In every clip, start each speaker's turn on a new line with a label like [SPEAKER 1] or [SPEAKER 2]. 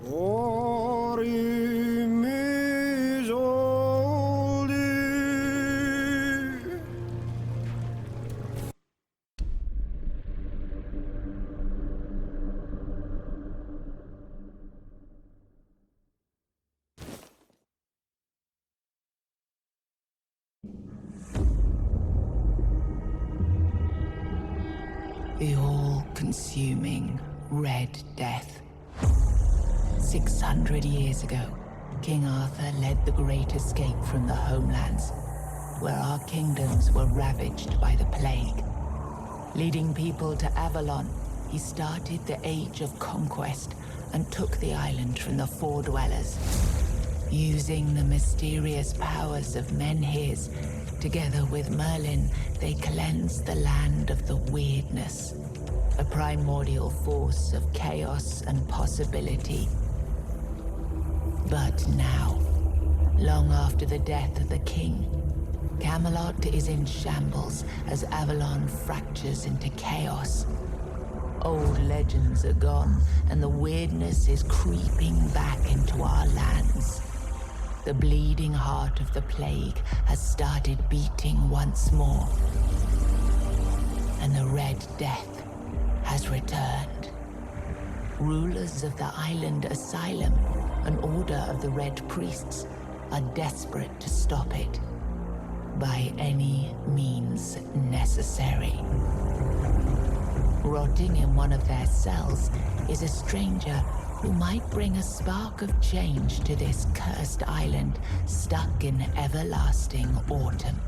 [SPEAKER 1] The all-consuming Red Death. 600 years ago, King Arthur led the Great Escape from the homelands, where our kingdoms were ravaged by the plague. Leading people to Avalon, he started the Age of Conquest and took the island from the Four Dwellers. Using the mysterious powers of Menhirs, together with Merlin, they cleansed the land of the weirdness, a primordial force of chaos and possibility. But now, long after the death of the king, Camelot is in shambles as Avalon fractures into chaos. Old legends are gone, and the weirdness is creeping back into our lands. The bleeding heart of the plague has started beating once more. And the Red Death has returned. Rulers of the island asylum, an order of the Red Priests, are desperate to stop it. By any means necessary. Rotting in one of their cells is a stranger who might bring a spark of change to this cursed island stuck in everlasting autumn.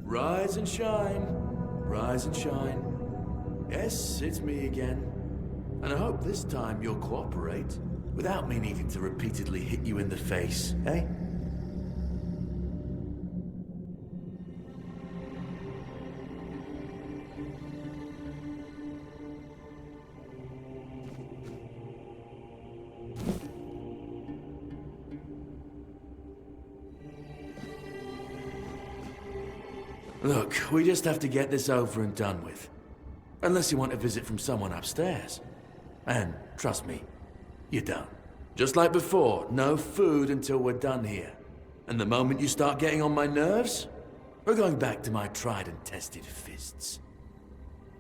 [SPEAKER 2] Rise and shine, rise and shine. Yes, it's me again. And I hope this time you'll cooperate, without me needing to repeatedly hit you in the face, eh? Look, we just have to get this over and done with. Unless you want a visit from someone upstairs. And trust me, you don't. Just like before, no food until we're done here. And the moment you start getting on my nerves, we're going back to my tried and tested fists.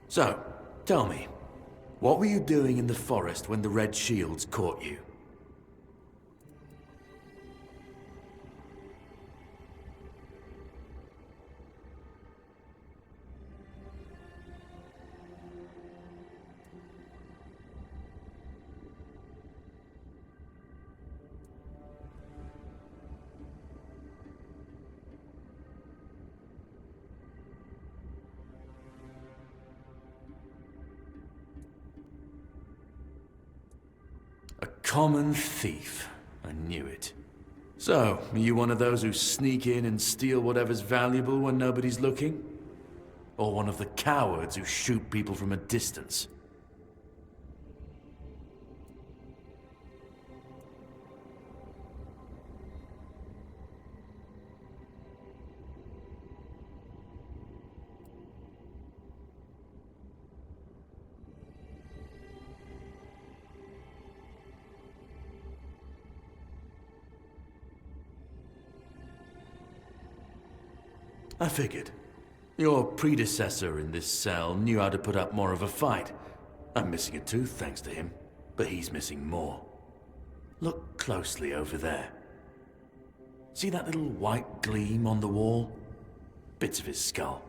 [SPEAKER 2] So, tell me, what were you doing in the forest when the Red Shields caught you? A common thief. I knew it. So, are you one of those who sneak in and steal whatever's valuable when nobody's looking? Or one of the cowards who shoot people from a distance? I figured. Your predecessor in this cell knew how to put up more of a fight. I'm missing a tooth thanks to him, but he's missing more. Look closely over there. See that little white gleam on the wall? Bits of his skull.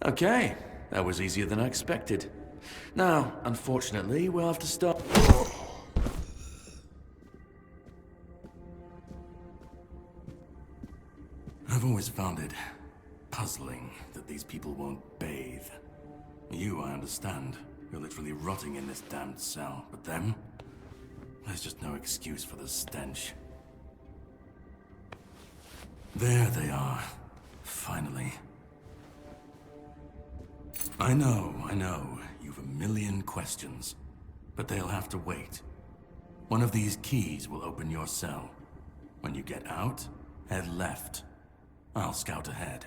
[SPEAKER 2] Okay, that was easier than I expected. Now, unfortunately, we'll have to start... I've always found it puzzling that these people won't bathe. You, I understand. You're literally rotting in this damned cell. But them? There's just no excuse for the stench. There they are. Finally. I know. You've a million questions. But they'll have to wait. One of these keys will open your cell. When you get out, head left. I'll scout ahead.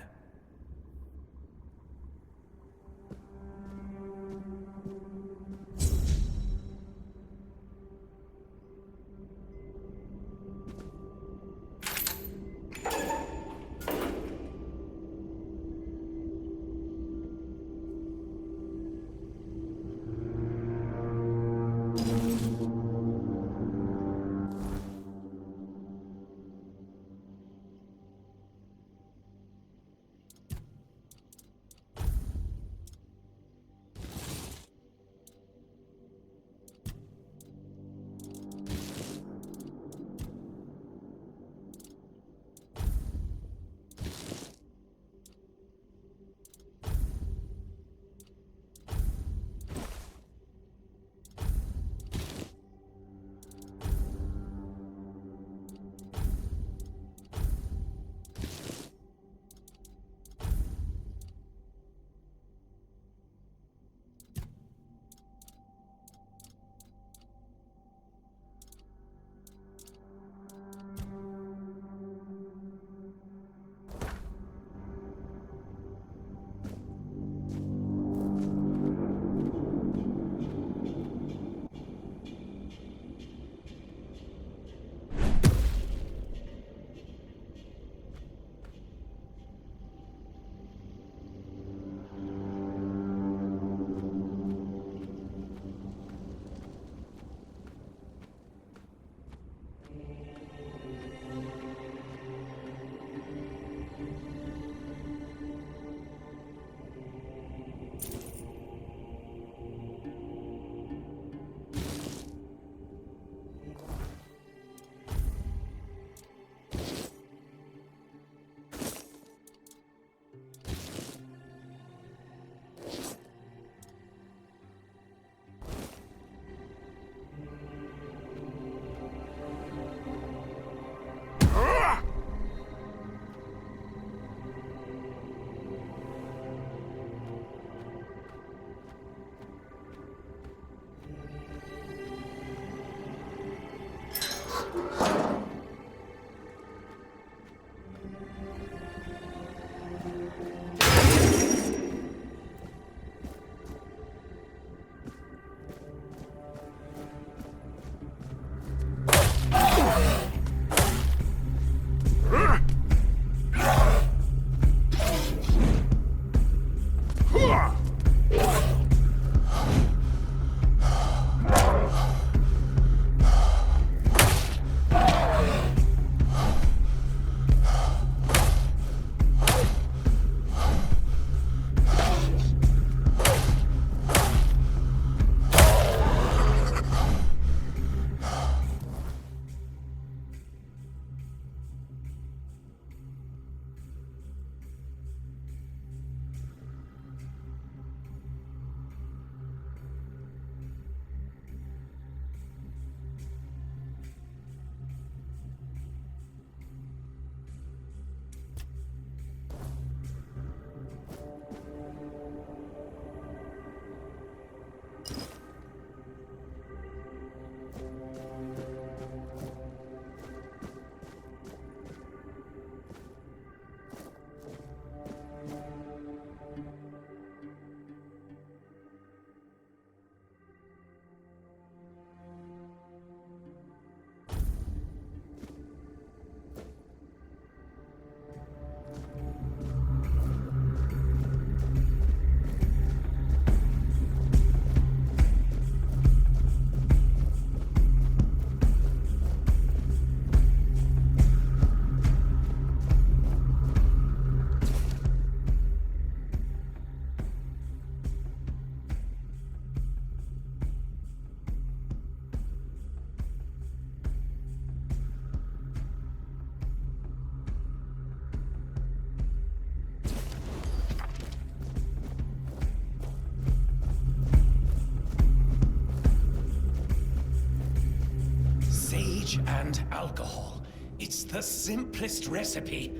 [SPEAKER 3] and alcohol. It's the simplest recipe.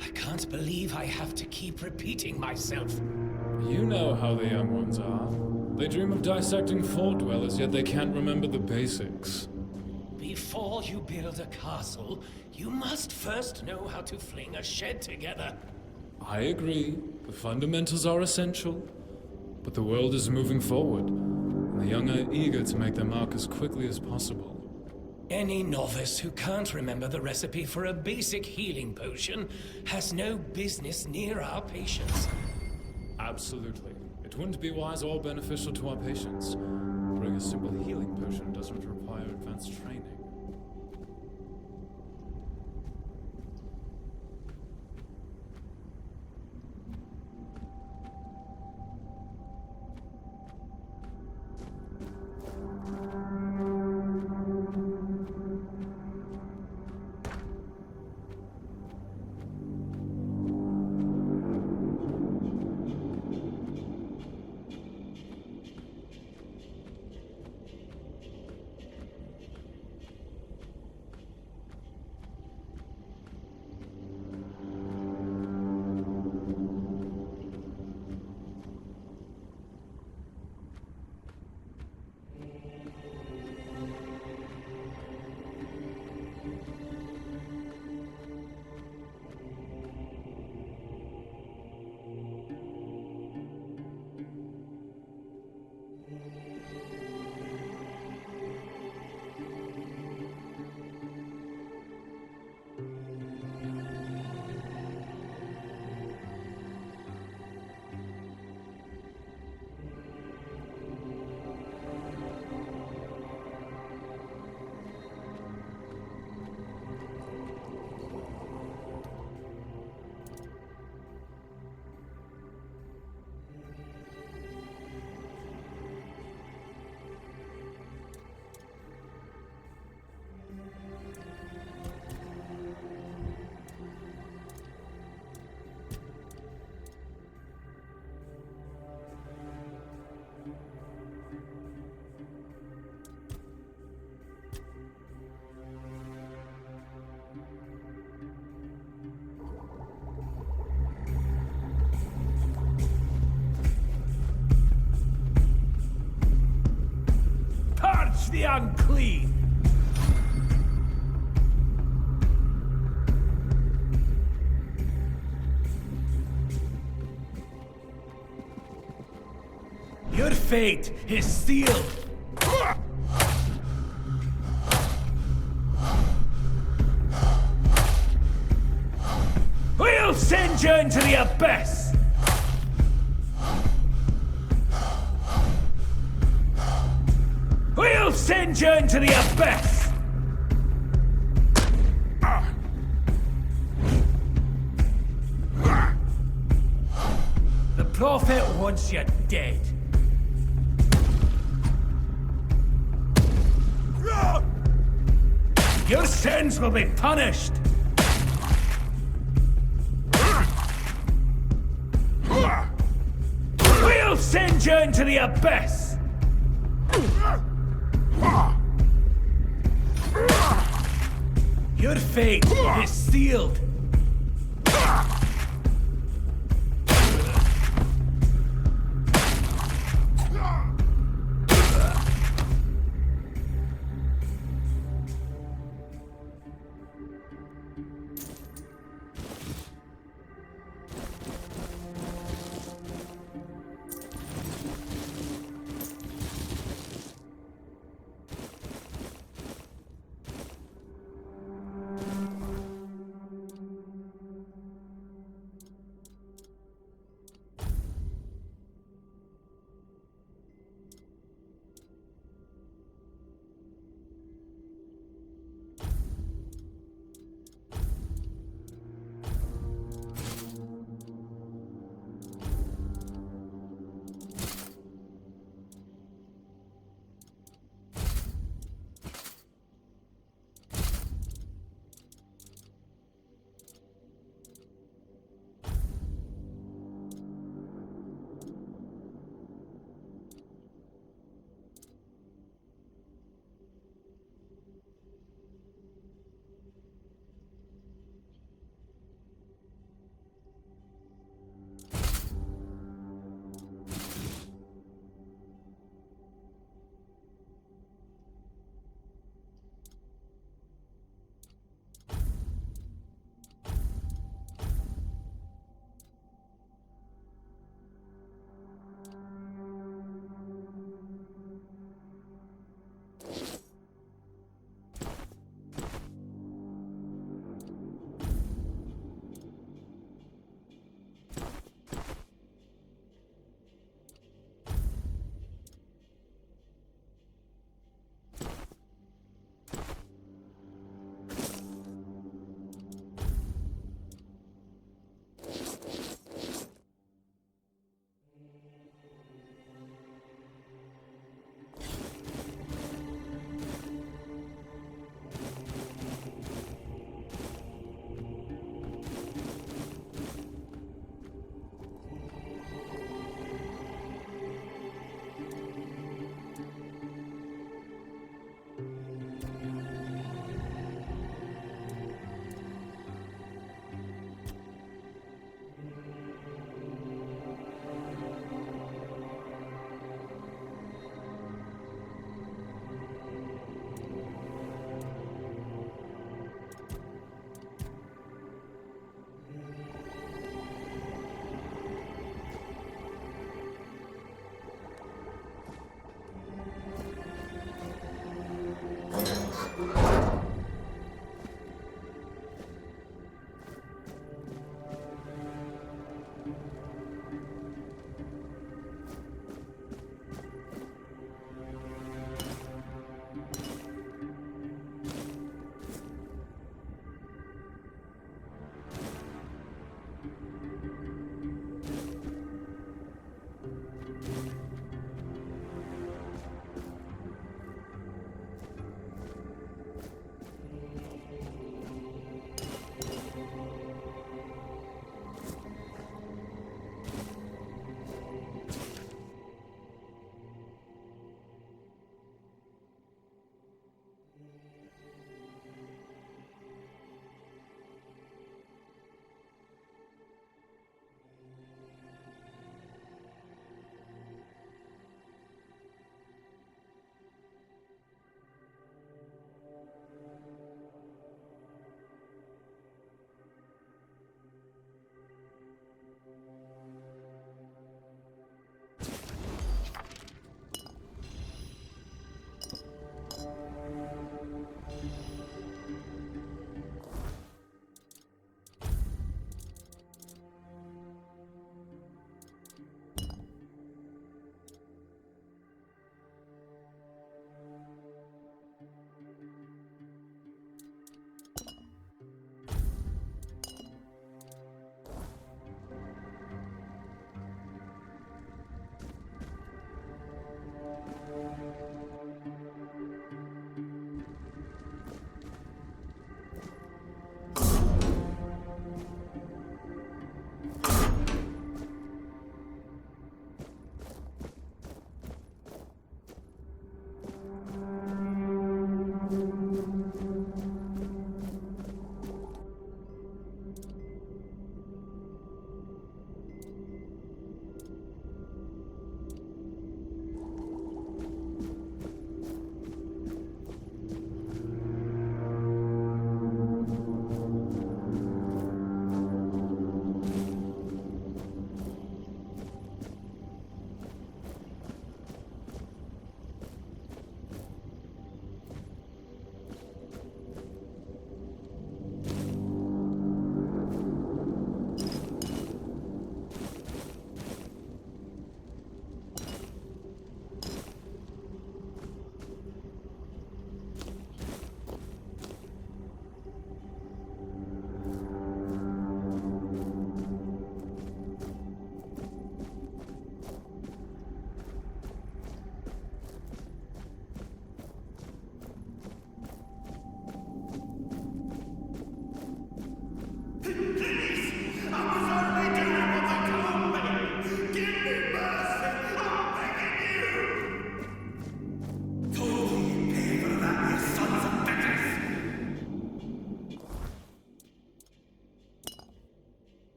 [SPEAKER 3] I can't believe I have to keep repeating myself.
[SPEAKER 4] You know how the young ones are. They dream of dissecting fort dwellers, yet they can't remember the basics.
[SPEAKER 3] Before you build a castle, you must first know how to fling a shed together.
[SPEAKER 4] I agree. The fundamentals are essential. But the world is moving forward, and the young are eager to make their mark as quickly as possible.
[SPEAKER 3] Any novice who can't remember the recipe for a basic healing potion has no business near our patients.
[SPEAKER 4] Absolutely. It wouldn't be wise or beneficial to our patients. Brewing a simple healing potion doesn't require advanced training.
[SPEAKER 3] The unclean! Your fate is sealed! We'll send you into the abyss! We'll send you into the abyss! The Prophet wants you dead. Your sins will be punished! We'll send you into the abyss! Your fate is sealed!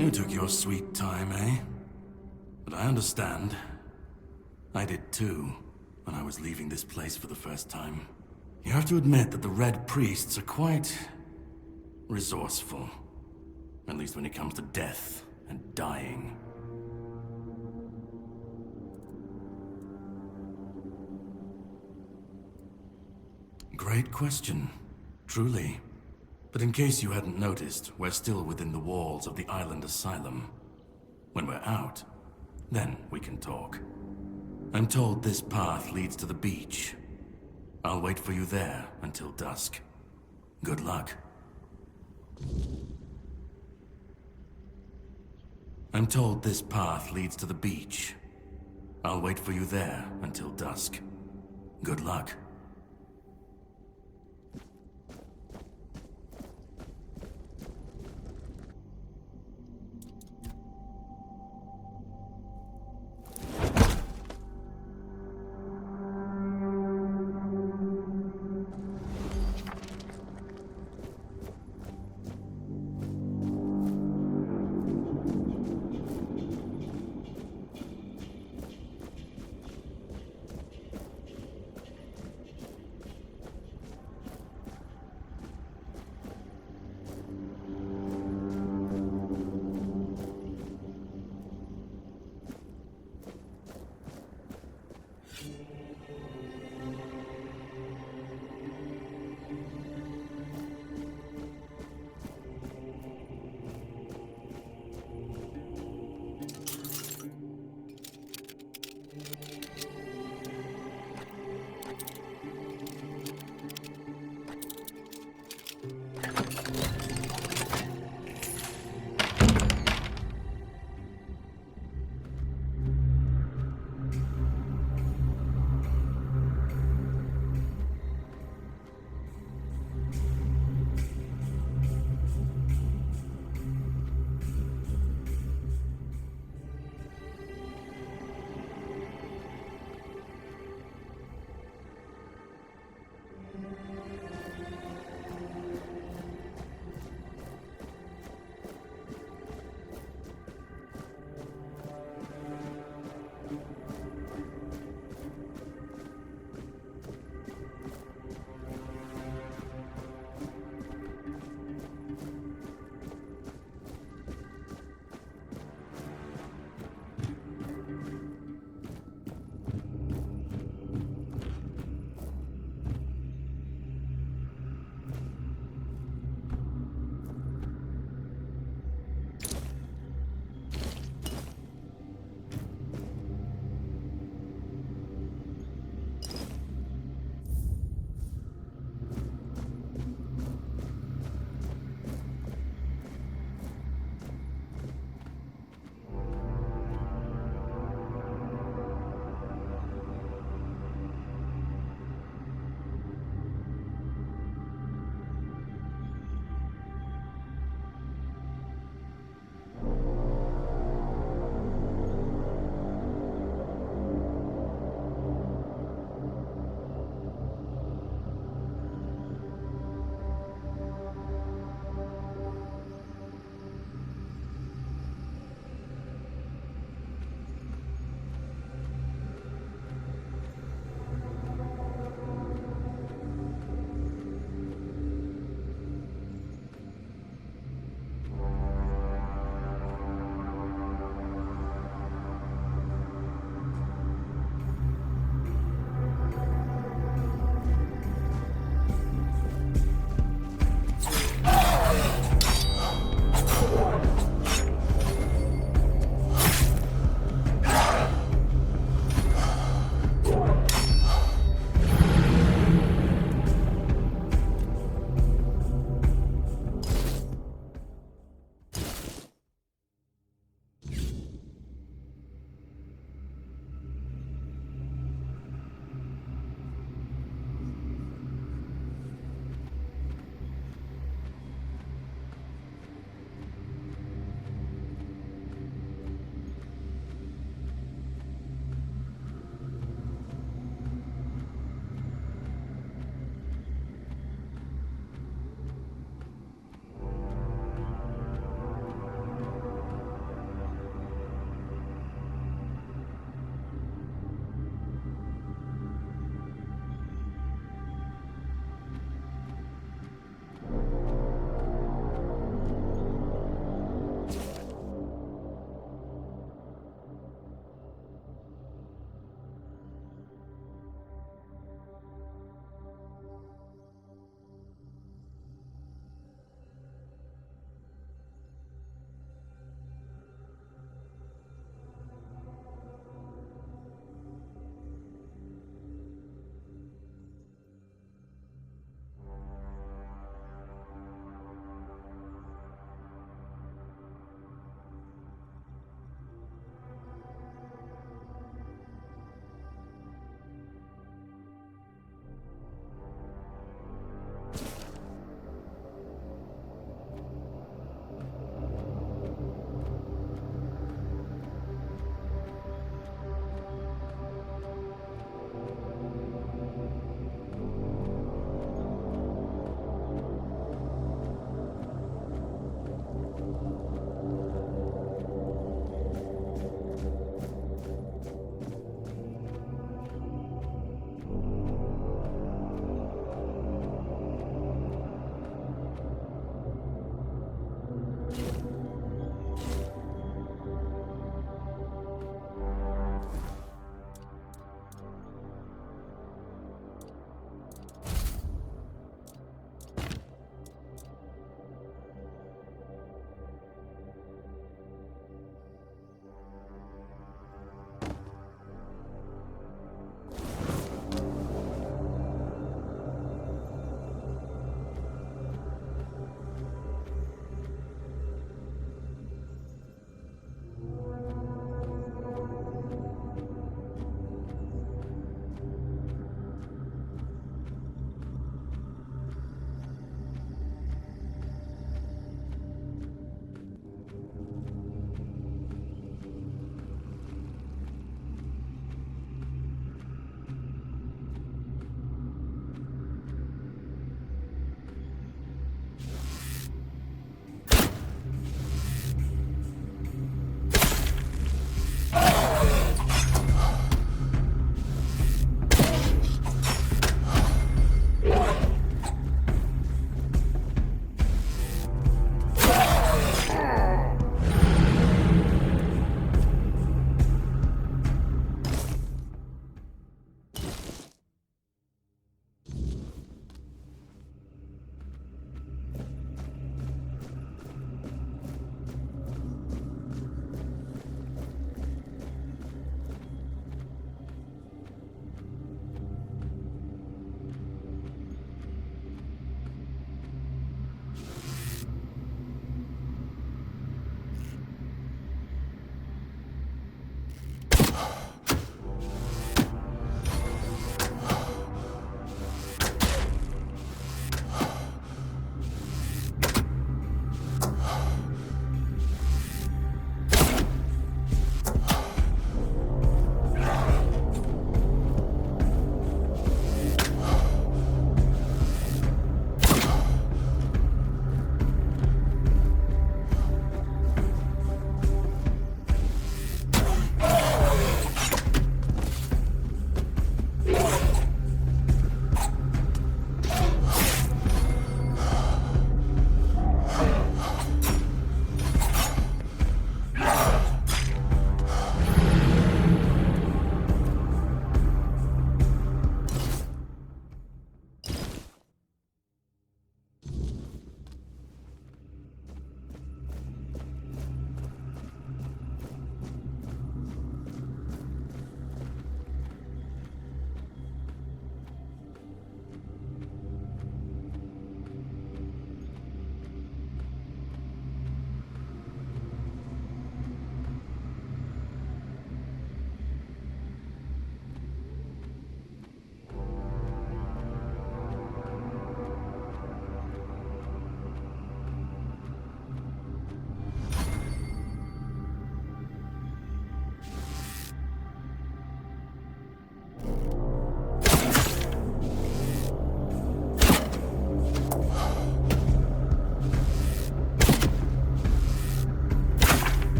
[SPEAKER 5] You took your sweet time, eh? But I understand. I did too, when I was leaving this place for the first time. You have to admit that the Red Priests are quite resourceful. At least when it comes to death and dying. Great question, truly. But in case you hadn't noticed, we're still within the walls of the island asylum. When we're out, then we can talk. I'm told this path leads to the beach. I'll wait for you there until dusk. Good luck. I'm told this path leads to the beach. I'll wait for you there until dusk. Good luck.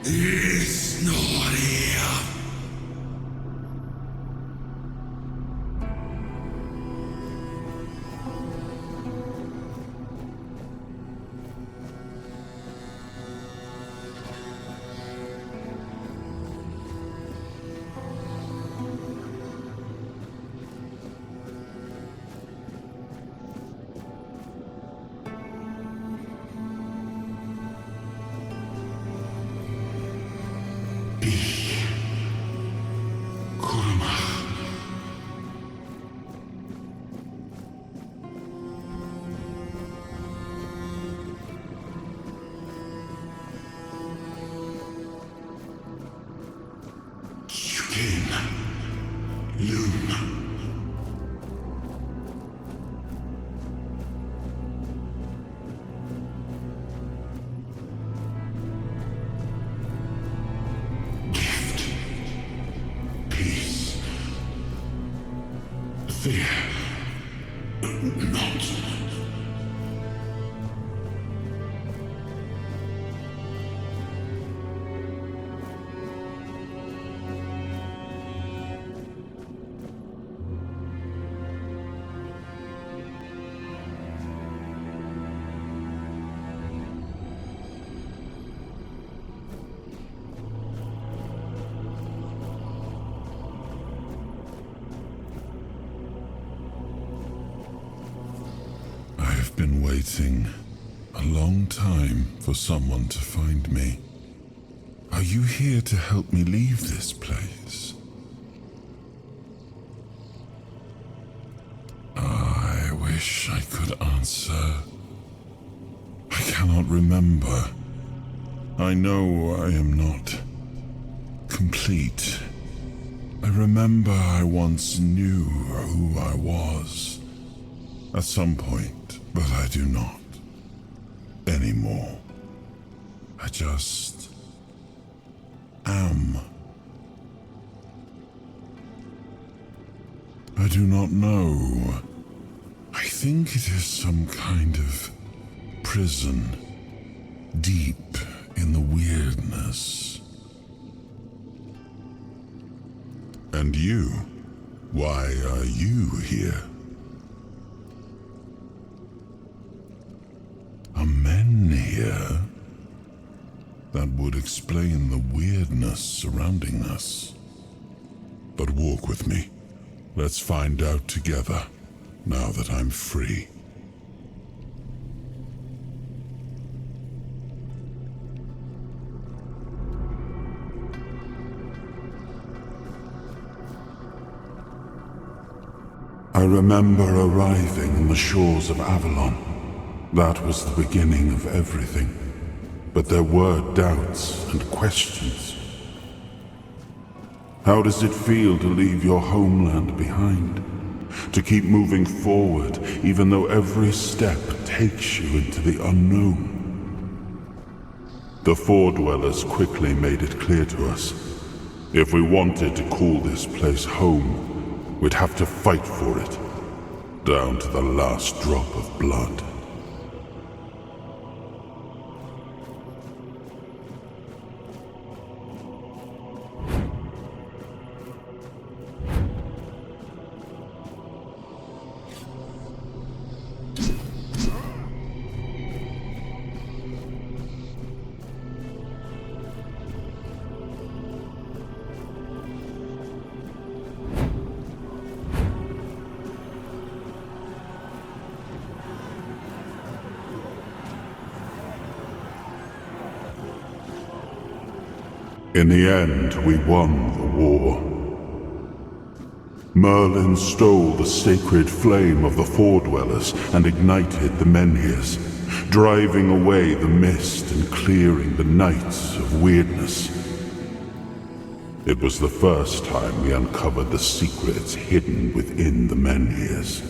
[SPEAKER 6] It's not here.
[SPEAKER 7] Been waiting a long time for someone to find me. Are you here to help me leave this place? I wish I could answer. I cannot remember. I know I am not complete. I remember I once knew who I was at some point. But I do not anymore. I just am. I do not know. I think it is some kind of prison deep in the weirdness. And you? Why are you here? Are men here? That would explain the weirdness surrounding us. But walk with me. Let's find out together, now that I'm free. I remember arriving on the shores of Avalon. That was the beginning of everything. But there were doubts and questions. How does it feel to leave your homeland behind? To keep moving forward, even though every step takes you into the unknown? The Four Dwellers quickly made it clear to us. If we wanted to call this place home, we'd have to fight for it, down to the last drop of blood. In the end, we won the war. Merlin stole the sacred flame of the Four Dwellers and ignited the menhirs, driving away the mist and clearing the nights of weirdness. It was the first time we uncovered the secrets hidden within the menhirs.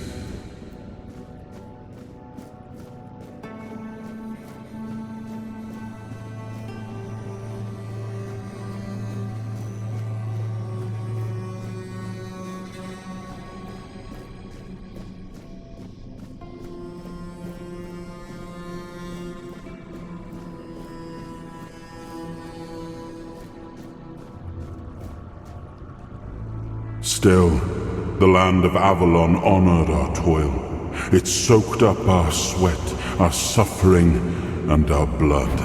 [SPEAKER 7] Still, the land of Avalon honored our toil. It soaked up our sweat, our suffering, and our blood.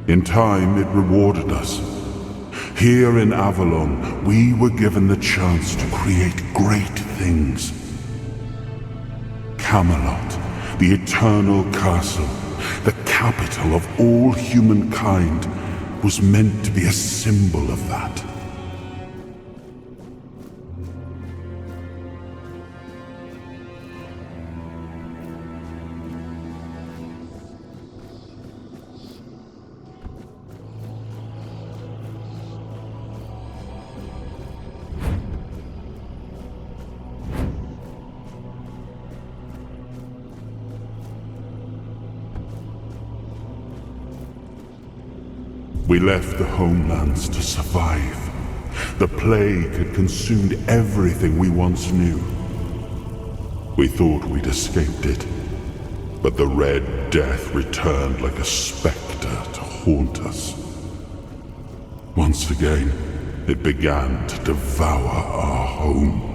[SPEAKER 7] In time, it rewarded us. Here in Avalon, we were given the chance to create great things. Camelot, the eternal castle, the capital of all humankind, was meant to be a symbol of that. We left the homelands to survive. The plague had consumed everything we once knew. We thought we'd escaped it, but the Red Death returned like a spectre to haunt us. Once again, it began to devour our home.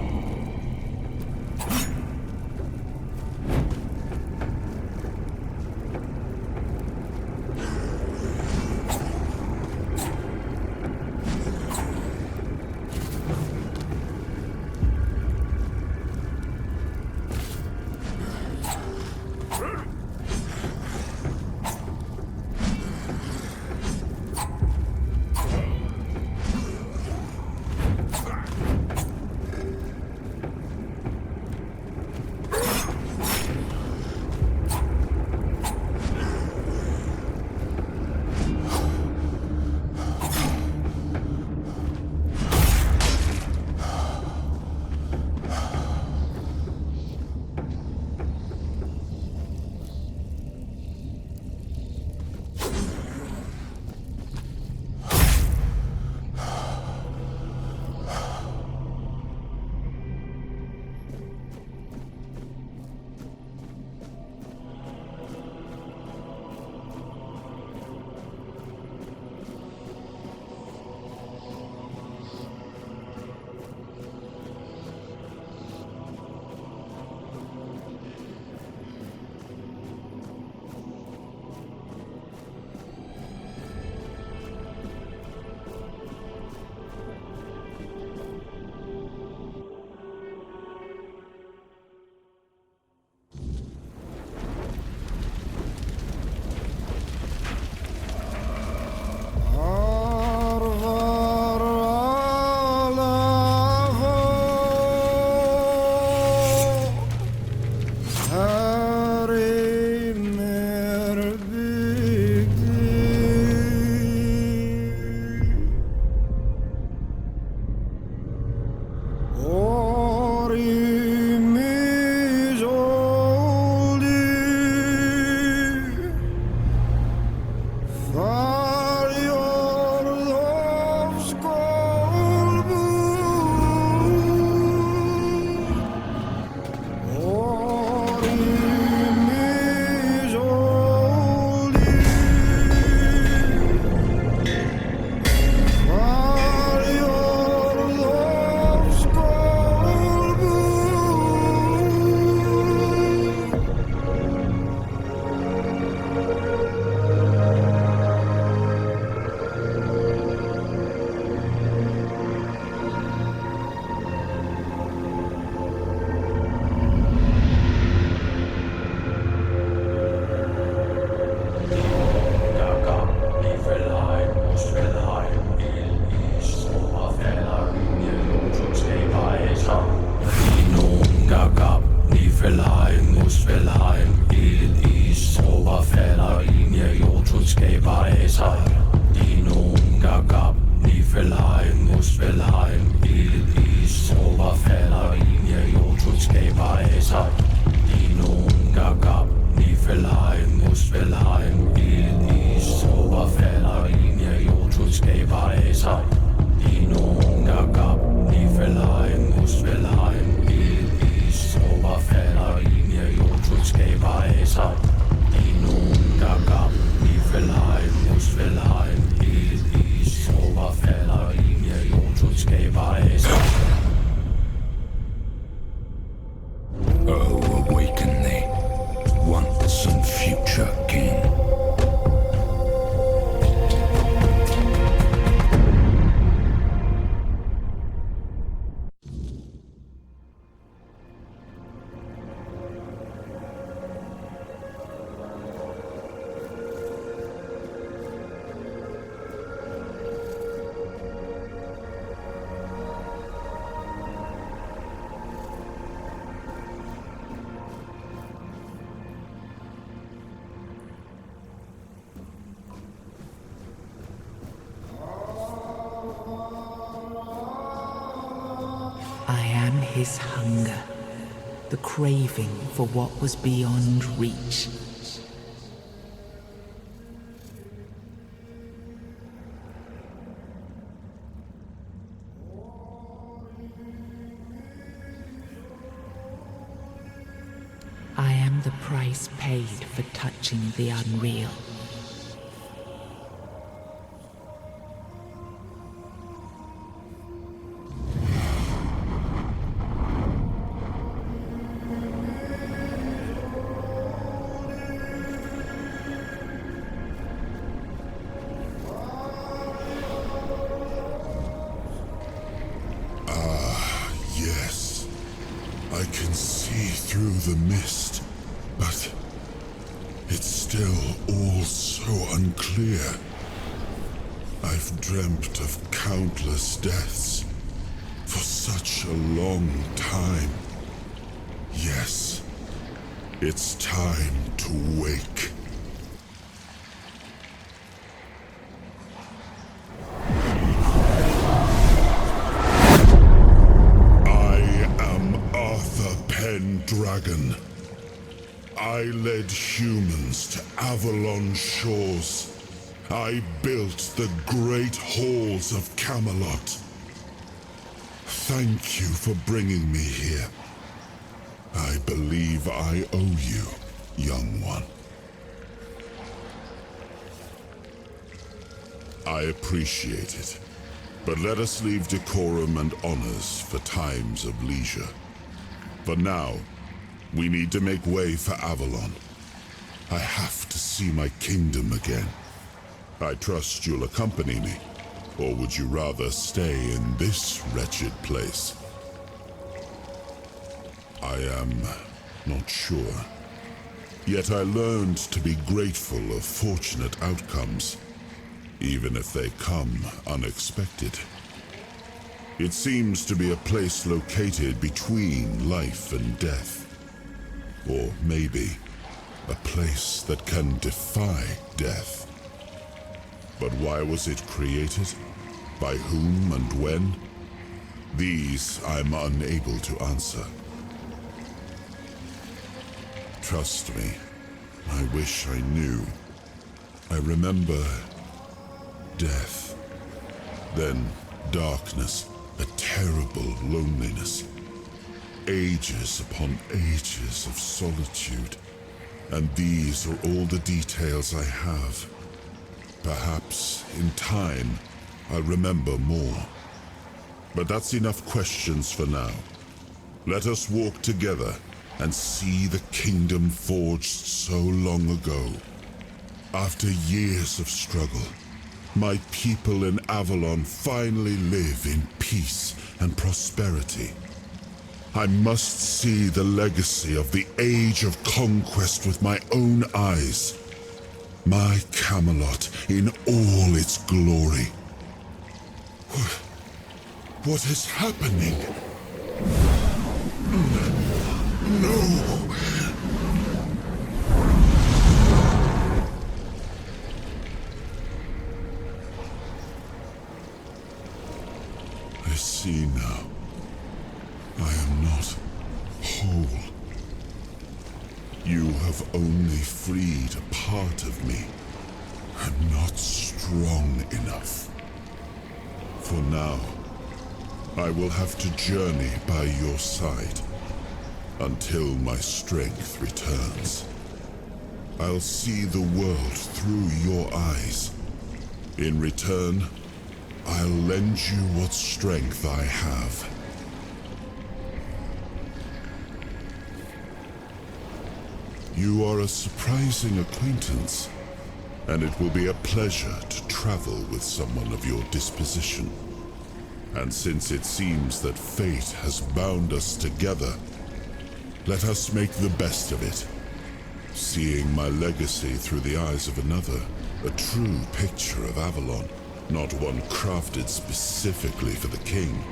[SPEAKER 3] escape eyes.
[SPEAKER 6] Oh, awaken the once and future king.
[SPEAKER 1] His hunger, the craving for what was beyond reach. I am the price paid for touching the unreal.
[SPEAKER 7] I can see through the mist, but it's still all so unclear. I've dreamt of countless deaths for such a long time. Yes, it's time to wake. Dragon. I led humans to Avalon shores. I built the great halls of Camelot. Thank you for bringing me here. I believe I owe you, young one. I appreciate it, but let us leave decorum and honors for times of leisure. For now, we need to make way for Avalon. I have to see my kingdom again. I trust you'll accompany me, or would you rather stay in this wretched place? I am not sure. Yet I learned to be grateful of fortunate outcomes, even if they come unexpected. It seems to be a place located between life and death. Or maybe a place that can defy death. But why was it created? By whom and when? These I'm unable to answer. Trust me, I wish I knew. I remember death, then darkness, a terrible loneliness. Ages upon ages of solitude. And these are all the details I have. Perhaps, in time, I'll remember more. But that's enough questions for now. Let us walk together and see the kingdom forged so long ago. After years of struggle, my people in Avalon finally live in peace and prosperity. I must see the legacy of the Age of Conquest with my own eyes. My Camelot in all its glory. What is happening? No! I see now. I am not whole. You have only freed a part of me. I'm not strong enough. For now, I will have to journey by your side until my strength returns. I'll see the world through your eyes. In return, I'll lend you what strength I have. You are a surprising acquaintance, and it will be a pleasure to travel with someone of your disposition. And since it seems that fate has bound us together, let us make the best of it. Seeing my legacy through the eyes of another, a true picture of Avalon, not one crafted specifically for the king,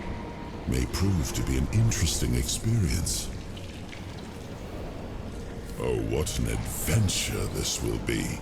[SPEAKER 7] may prove to be an interesting experience. Oh, what an adventure this will be.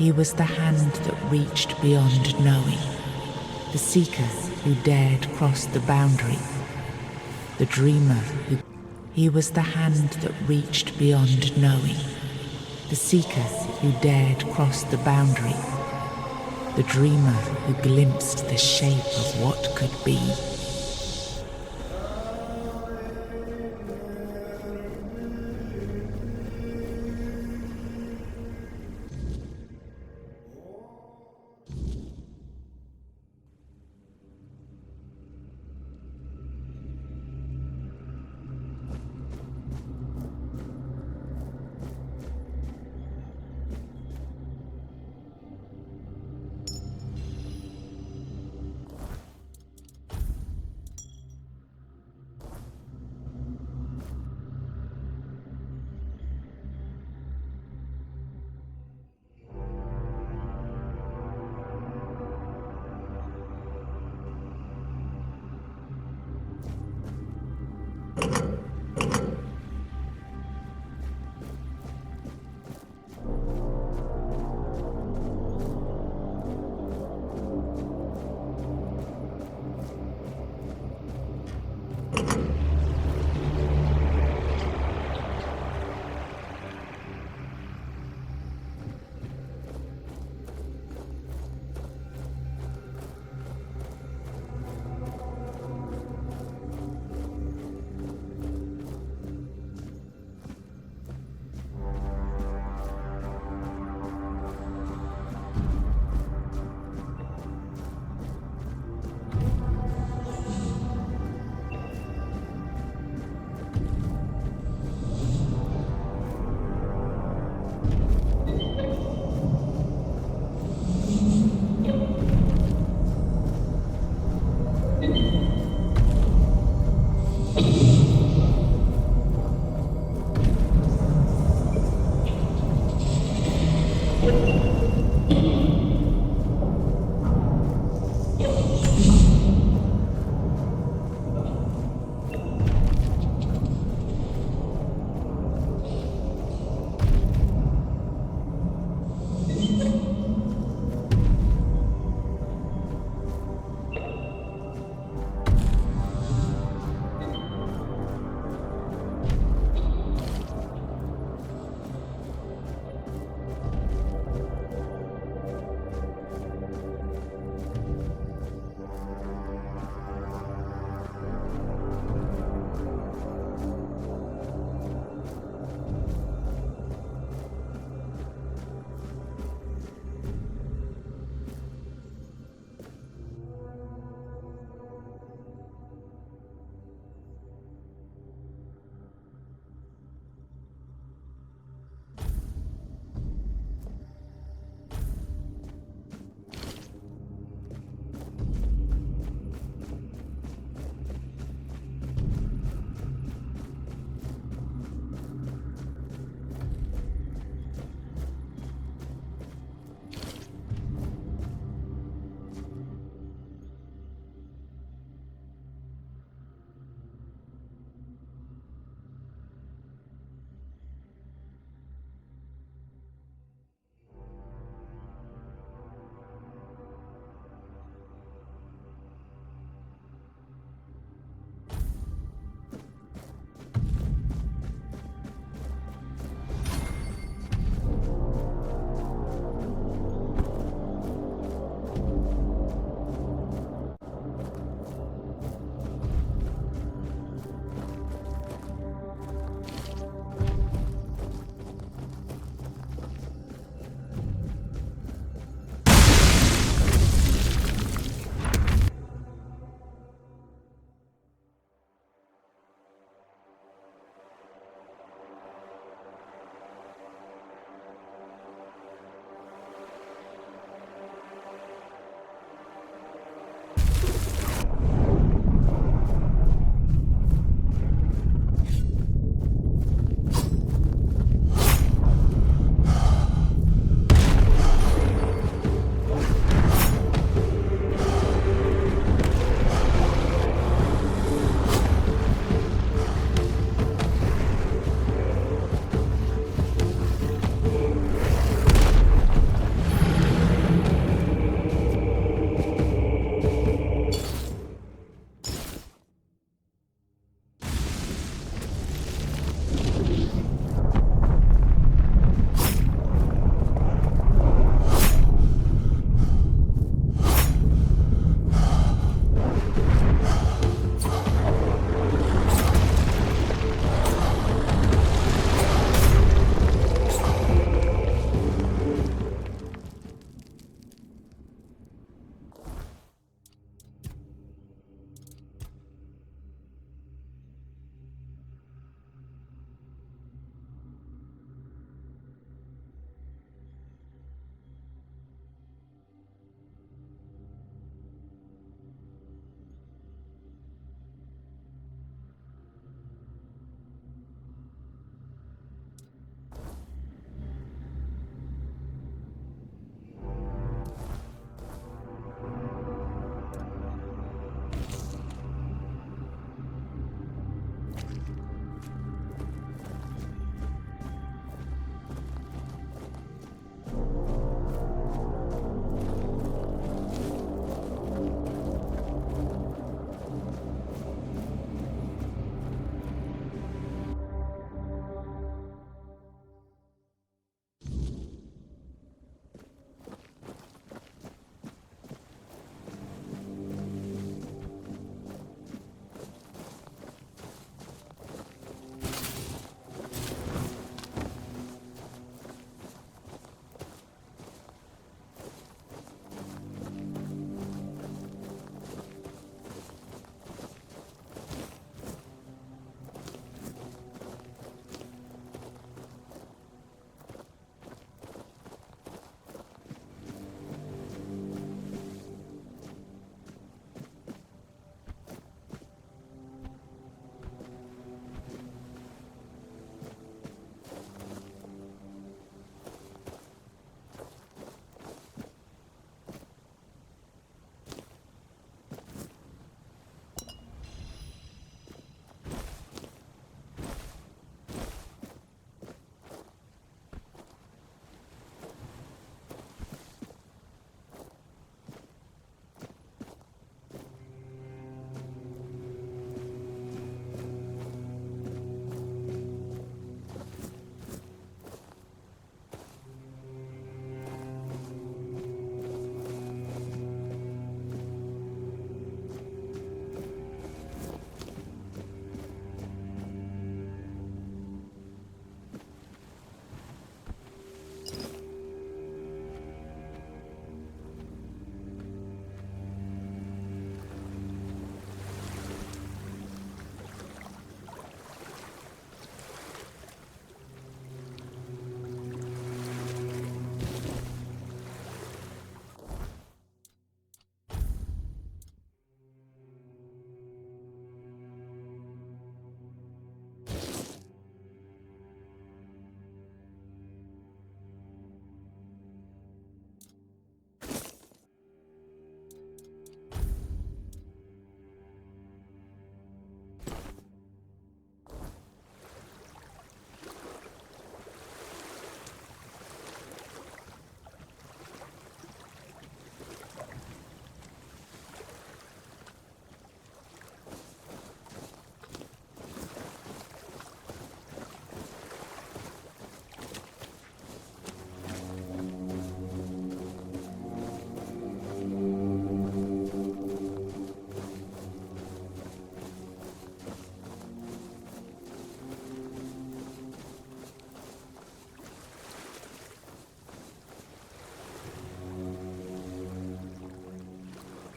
[SPEAKER 1] He was the hand that reached beyond knowing, the seeker who dared cross the boundary, the dreamer who... He was the hand that reached beyond knowing, the seeker who dared cross the boundary, the dreamer who glimpsed the shape of what could be.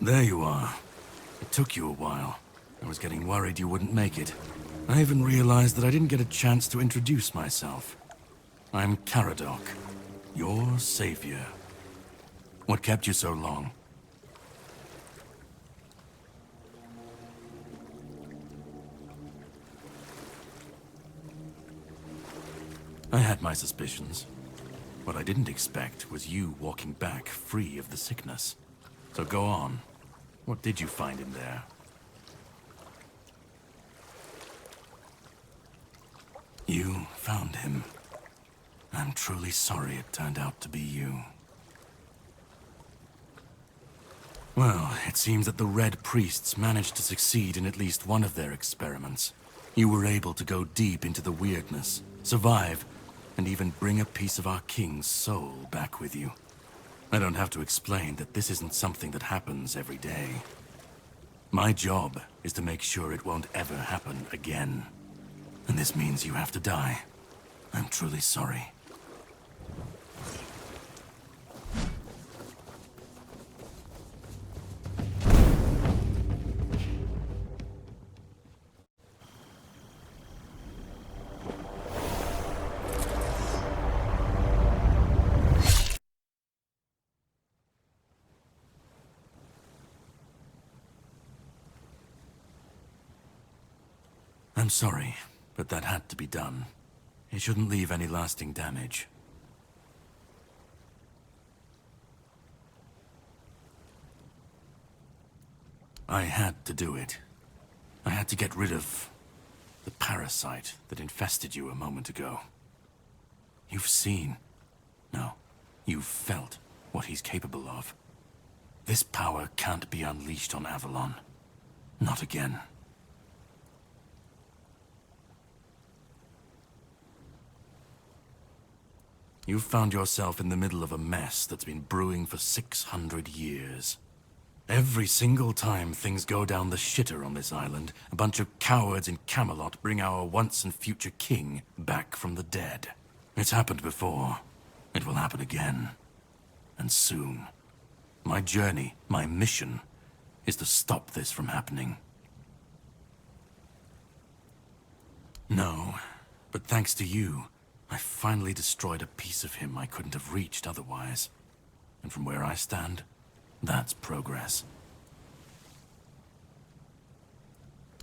[SPEAKER 5] There you are. It took you a while. I was getting worried you wouldn't make it. I even realized that I didn't get a chance to introduce myself. I'm Caradoc, your savior. What kept you so long? I had my suspicions. What I didn't expect was you walking back free of the sickness. So go on. What did you find in there? You found him. I'm truly sorry it turned out to be you. Well, it seems that the Red Priests managed to succeed in at least one of their experiments. You were able to go deep into the weirdness, survive, and even bring a piece of our king's soul back with you. I don't have to explain that this isn't something that happens every day. My job is to make sure it won't ever happen again. And this means you have to die. I'm truly sorry. I'm sorry, but that had to be done. It shouldn't leave any lasting damage. I had to do it. I had to get rid of the parasite that infested you a moment ago. You've seen, no, you've felt what he's capable of. This power can't be unleashed on Avalon. Not again. You've found yourself in the middle of a mess that's been brewing for 600 years. Every single time things go down the shitter on this island, a bunch of cowards in Camelot bring our once and future king back from the dead. It's happened before. It will happen again. And soon. My journey, my mission, is to stop this from happening. No, but thanks to you, I finally destroyed a piece of him I couldn't have reached otherwise. And from where I stand, that's progress.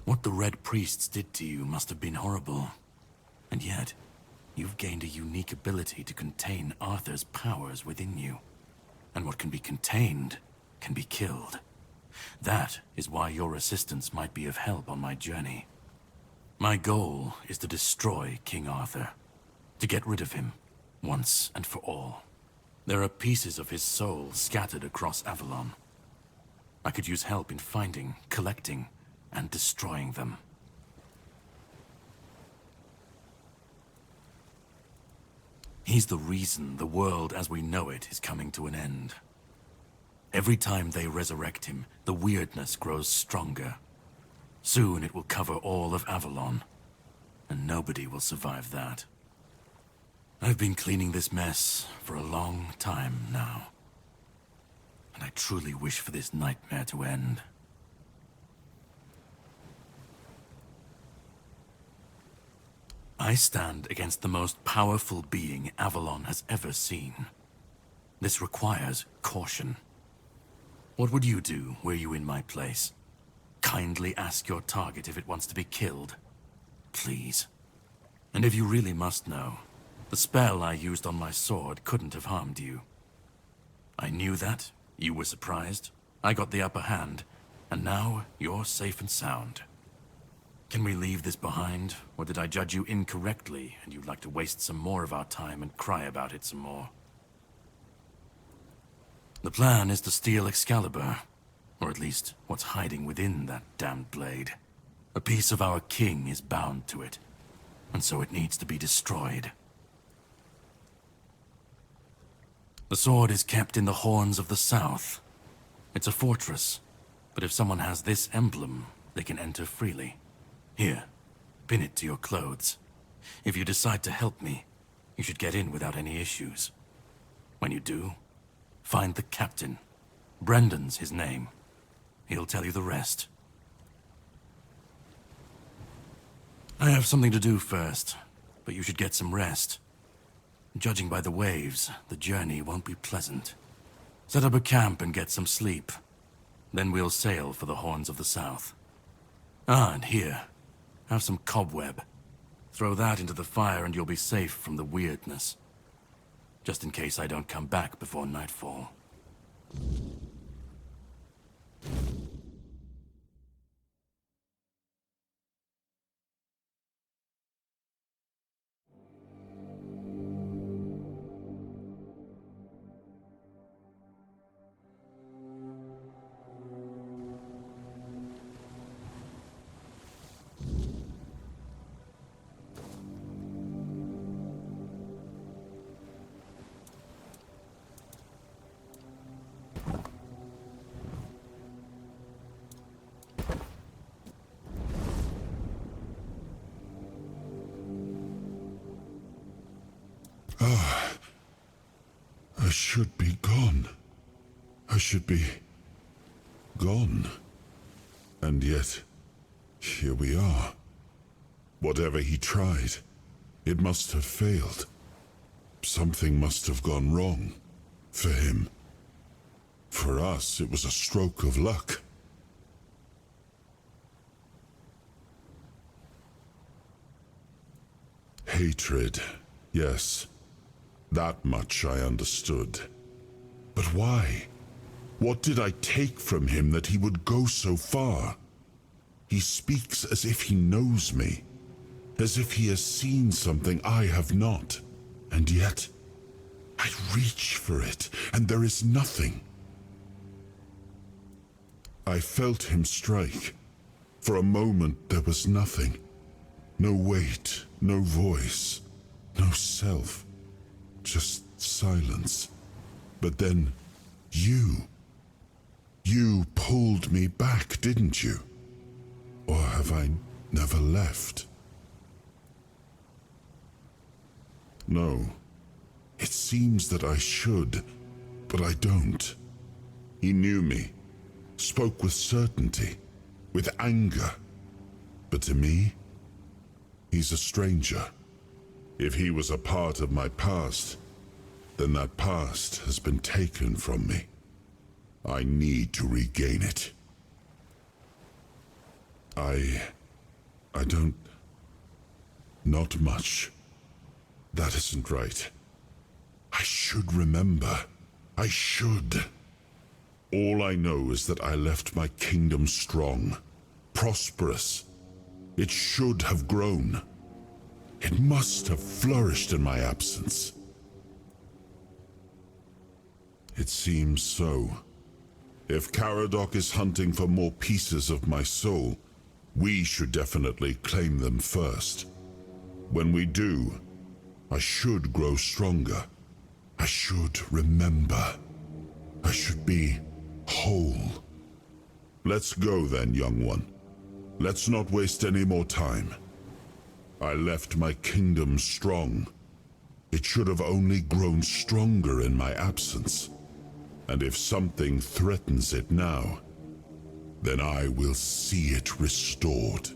[SPEAKER 5] What the Red Priests did to you must have been horrible. And yet, you've gained a unique ability to contain Arthur's powers within you. And what can be contained can be killed. That is why your assistance might be of help on my journey. My goal is to destroy King Arthur. To get rid of him, once and for all. There are pieces of his soul scattered across Avalon. I could use help in finding, collecting, and destroying them. He's the reason the world as we know it is coming to an end. Every time they resurrect him, the weirdness grows stronger. Soon it will cover all of Avalon, and nobody will survive that. I've been cleaning this mess for a long time now. And I truly wish for this nightmare to end. I stand against the most powerful being Avalon has ever seen. This requires caution. What would you do were you in my place? Kindly ask your target if it wants to be killed. Please. And if you really must know, the spell I used on my sword couldn't have harmed you. I knew that, you were surprised, I got the upper hand, and now you're safe and sound. Can we leave this behind, or did I judge you incorrectly and you'd like to waste some more of our time and cry about it some more? The plan is to steal Excalibur, or at least what's hiding within that damned blade. A piece of our king is bound to it, and so it needs to be destroyed. The sword is kept in the Horns of the South. It's a fortress, but if someone has this emblem, they can enter freely. Here, pin it to your clothes. If you decide to help me, you should get in without any issues. When you do, find the captain. Brendan's his name. He'll tell you the rest. I have something to do first, but you should get some rest. Judging by the waves, the journey won't be pleasant. Set up a camp and get some sleep. Then we'll sail for the Horns of the South. Ah, and here, have some cobweb. Throw that into the fire and you'll be safe from the weirdness. Just in case I don't come back before nightfall.
[SPEAKER 7] I should be gone. I should be gone. And yet, here we are. Whatever he tried, it must have failed. Something must have gone wrong. For him. For us, it was a stroke of luck. Hatred, yes. That much I understood. But why? What did I take from him that he would go so far? He speaks as if he knows me, as if he has seen something I have not. And yet, I reach for it, and there is nothing. I felt him strike. For a moment there was nothing. No weight, no voice, no self. Just silence. But then, you pulled me back, didn't you? Or have I never left? No. It seems that I should, but I don't. He knew me, spoke with certainty, with anger. But to me, he's a stranger. If he was a part of my past, then that past has been taken from me. I need to regain it. I don't... Not much. That isn't right. I should remember. I should. All I know is that I left my kingdom strong, prosperous. It should have grown. It must have flourished in my absence. It seems so. If Caradoc is hunting for more pieces of my soul, we should definitely claim them first. When we do, I should grow stronger. I should remember. I should be whole. Let's go then, young one. Let's not waste any more time. I left my kingdom strong. It should have only grown stronger in my absence. And if something threatens it now, then I will see it restored.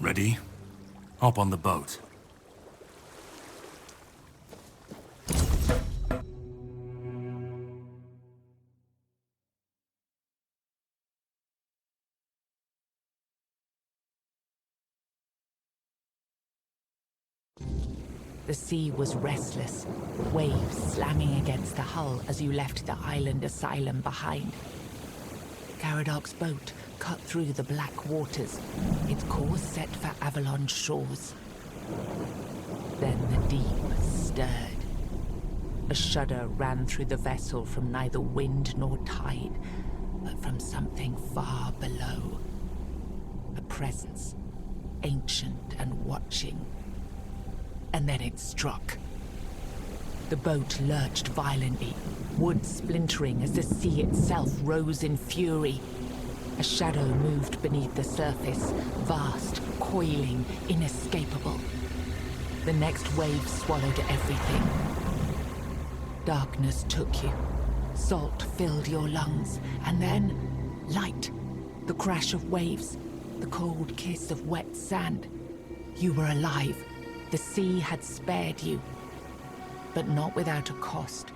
[SPEAKER 5] Ready? Hop on the boat.
[SPEAKER 1] The sea was restless, waves slamming against the hull as you left the island asylum behind. Caradoc's boat cut through the black waters, its course set for Avalon's shores. Then the deep stirred. A shudder ran through the vessel from neither wind nor tide, but from something far below. A presence, ancient and watching. And then it struck. The boat lurched violently, wood splintering as the sea itself rose in fury. A shadow moved beneath the surface, vast, coiling, inescapable. The next wave swallowed everything. Darkness took you. Salt filled your lungs, and then light. The crash of waves, the cold kiss of wet sand. You were alive. The sea had spared you, but not without a cost.